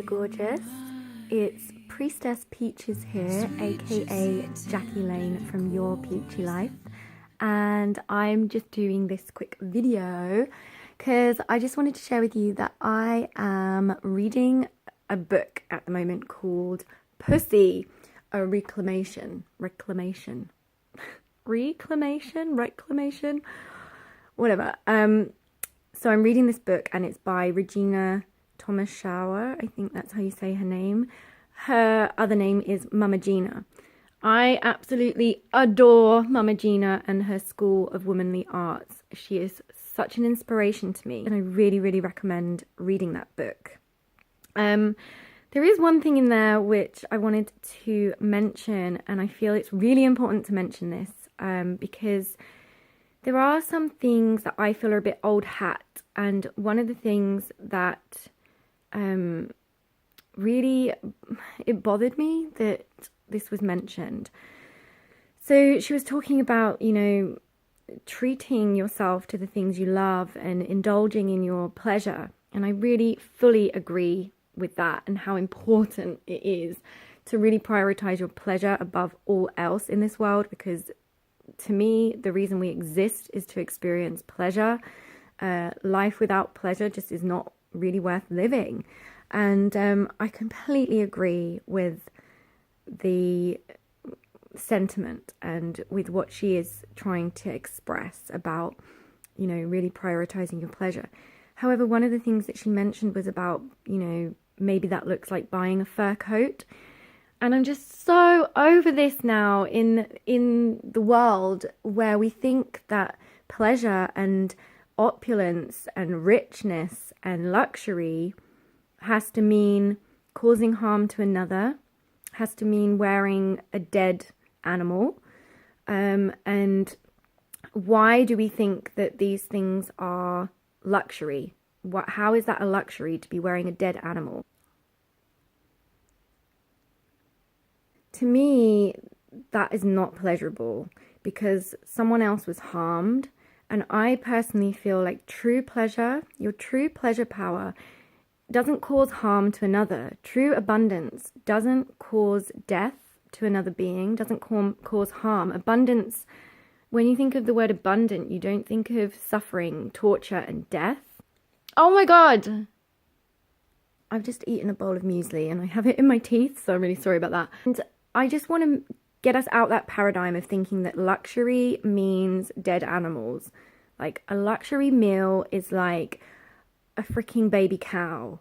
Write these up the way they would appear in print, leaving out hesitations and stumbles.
gorgeous. It's Priestess Peaches here, aka Jackie Lane from Your Peachy Life, and I'm just doing this quick video because I just wanted to share with you that I am reading a book at the moment called Pussy, a reclamation, whatever. So I'm reading this book and it's by Regina Thomas-Schauer. I think that's how you say her name. Her other name is Mama Gina. I absolutely adore Mama Gina and her School of Womanly Arts. She is such an inspiration to me and I really, really recommend reading that book. There is one thing in there which I wanted to mention, and I feel it's really important to mention this because there are some things that I feel are a bit old hat, and one of the things that really, it bothered me that this was mentioned. So she was talking about, treating yourself to the things you love and indulging in your pleasure, and I really fully agree with that and how important it is to really prioritize your pleasure above all else in this world, because to me, the reason we exist is to experience pleasure. Life without pleasure just is not really worth living. And I completely agree with the sentiment and with what she is trying to express about, really prioritizing your pleasure. However, one of the things that she mentioned was about, maybe that looks like buying a fur coat. And I'm just so over this now in the world where we think that pleasure and opulence and richness and luxury has to mean causing harm to another, has to mean wearing a dead animal. And why do we think that these things are luxury? How is that a luxury to be wearing a dead animal? To me, that is not pleasurable because someone else was harmed. And I personally feel like true pleasure, your true pleasure power, doesn't cause harm to another. True abundance doesn't cause death to another being, doesn't cause harm. Abundance, when you think of the word abundant, you don't think of suffering, torture, and death. Oh my God! I've just eaten a bowl of muesli and I have it in my teeth, so I'm really sorry about that. And I just want to get us out that paradigm of thinking that luxury means dead animals. Like a luxury meal is like a freaking baby cow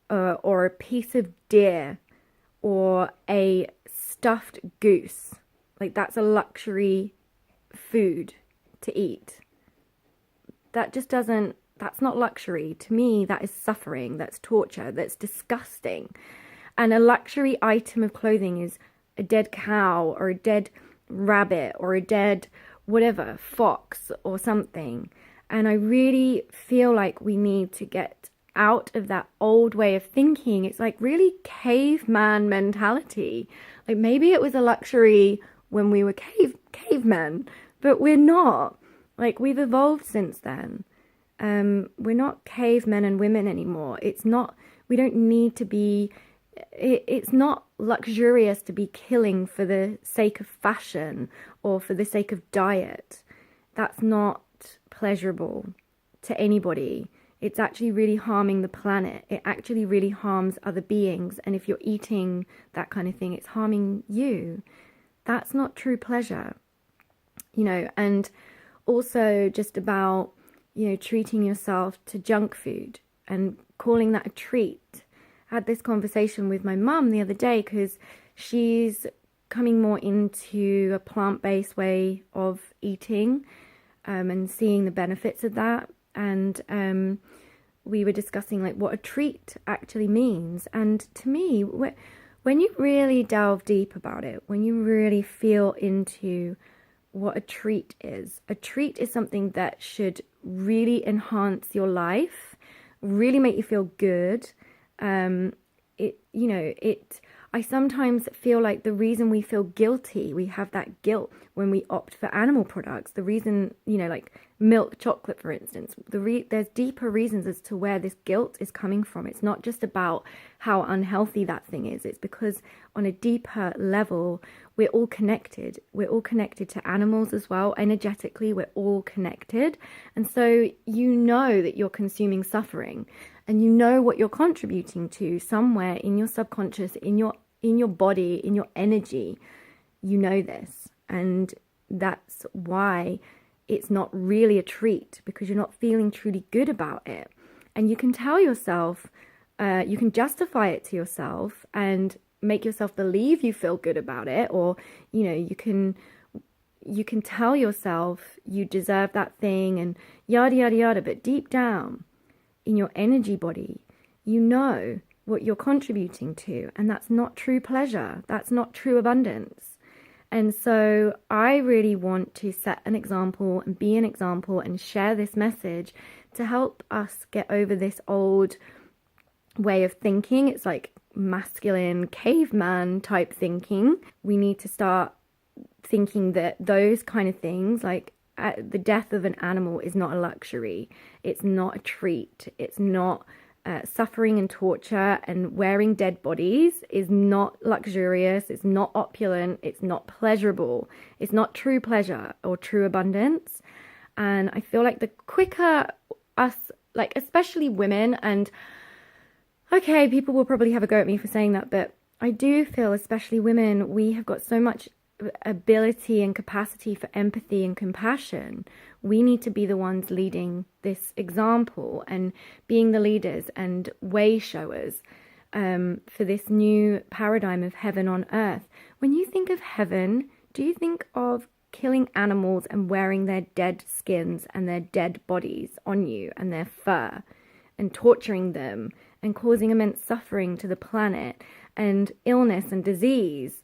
or a piece of deer or a stuffed goose. Like that's a luxury food to eat. That's not luxury. To me, that is suffering, that's torture, that's disgusting. And a luxury item of clothing is a dead cow or a dead rabbit or a dead whatever, fox or something. And I really feel like we need to get out of that old way of thinking. It's like really caveman mentality. Like maybe it was a luxury when we were cavemen, but we're not. Like we've evolved since then. We're not cavemen and women anymore. We don't need to be, it's not luxurious to be killing for the sake of fashion or for the sake of diet. That's not pleasurable to anybody. It's actually really harming the planet. It actually really harms other beings. And if you're eating that kind of thing, it's harming you. That's not true pleasure, and also just about, treating yourself to junk food and calling that a treat. I had this conversation with my mum the other day because she's coming more into a plant-based way of eating and seeing the benefits of that. And we were discussing like what a treat actually means. And to me, when you really delve deep about it, when you really feel into what a treat is something that should really enhance your life, really make you feel good. I sometimes feel like the reason we feel guilty, we have that guilt when we opt for animal products. The reason, like milk chocolate, for instance, there's deeper reasons as to where this guilt is coming from. It's not just about how unhealthy that thing is. It's because on a deeper level, we're all connected. We're all connected to animals as well. Energetically, we're all connected. And so you know that you're consuming suffering, and you know what you're contributing to somewhere in your subconscious, in your body, in your energy. You know this. And that's why it's not really a treat, because you're not feeling truly good about it. And you can tell yourself, you can justify it to yourself and make yourself believe you feel good about it, or you can tell yourself you deserve that thing and yada yada yada. But deep down in your energy body, you know what you're contributing to, and that's not true pleasure. That's not true abundance. And so I really want to set an example and be an example and share this message to help us get over this old way of thinking. It's like masculine caveman type thinking. We need to start thinking that those kind of things, like the death of an animal, is not a luxury. It's not a treat. It's not suffering and torture, and wearing dead bodies is not luxurious. It's not opulent. It's not pleasurable. It's not true pleasure or true abundance. And I feel like the quicker us, like especially women, and okay, people will probably have a go at me for saying that, but I do feel especially women, we have got so much ability and capacity for empathy and compassion. We need to be the ones leading this example and being the leaders and way showers for this new paradigm of heaven on earth. When you think of heaven, do you think of killing animals and wearing their dead skins and their dead bodies on you and their fur, and torturing them and causing immense suffering to the planet and illness and disease?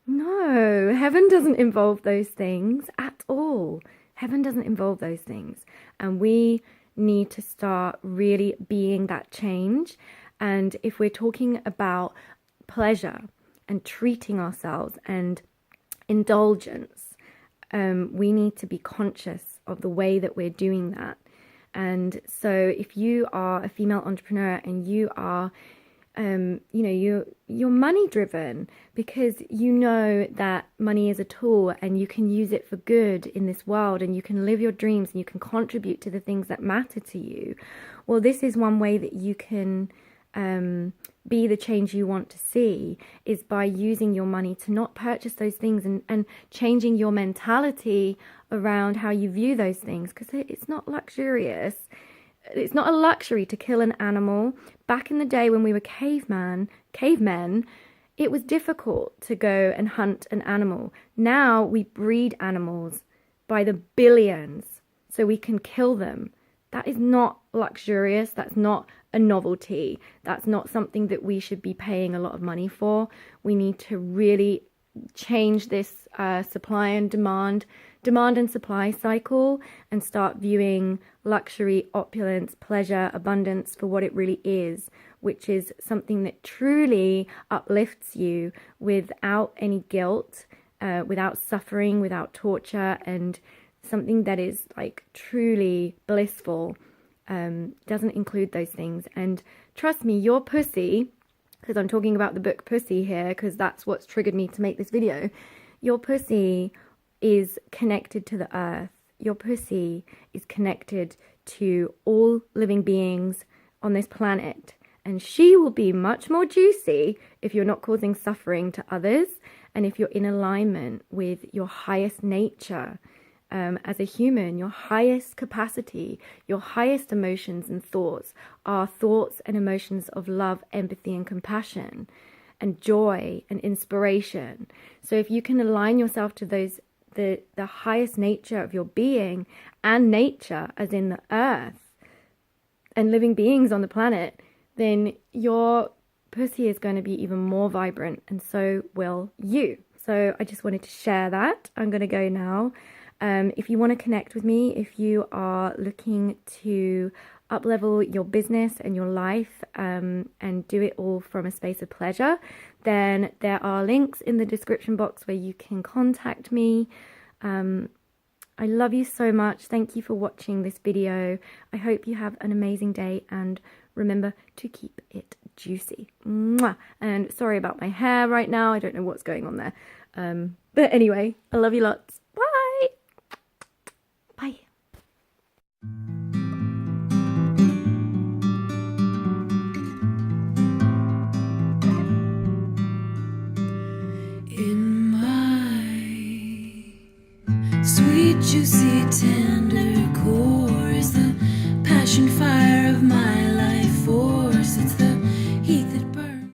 No, heaven doesn't involve those things at all. Heaven doesn't involve those things. And we need to start really being that change. And if we're talking about pleasure and treating ourselves and indulgence, we need to be conscious of the way that we're doing that. And so if you are a female entrepreneur and you are you're money driven because you know that money is a tool and you can use it for good in this world, and you can live your dreams and you can contribute to the things that matter to you. Well, this is one way that you can be the change you want to see, is by using your money to not purchase those things, and changing your mentality around how you view those things, because it's not luxurious. It's not a luxury to kill an animal. Back in the day when we were cavemen, it was difficult to go and hunt an animal. Now we breed animals by the billions so we can kill them. That is not luxurious. That's not a novelty. That's not something that we should be paying a lot of money for. We need to really change this supply and demand and supply cycle, and start viewing luxury, opulence, pleasure, abundance for what it really is, which is something that truly uplifts you without any guilt, without suffering, without torture, and something that is like truly blissful. Doesn't include those things. And trust me, your pussy, because I'm talking about the book Pussy here, because that's what's triggered me to make this video. Your pussy is connected to the earth. Your pussy is connected to all living beings on this planet. And she will be much more juicy if you're not causing suffering to others, and if you're in alignment with your highest nature as a human. Your highest capacity, your highest emotions and thoughts are thoughts and emotions of love, empathy, and compassion, and joy and inspiration. So if you can align yourself to those, the highest nature of your being, and nature as in the earth and living beings on the planet, then your pussy is going to be even more vibrant, and so will you. So I just wanted to share that. I'm going to go now. If you want to connect with me, if you are looking to up-level your business and your life, and do it all from a space of pleasure, then there are links in the description box where you can contact me. I love you so much. Thank you for watching this video. I hope you have an amazing day, and remember to keep it juicy. Mwah. And sorry about my hair right now. I don't know what's going on there. But anyway, I love you lots. Bye. Bye. In my sweet juicy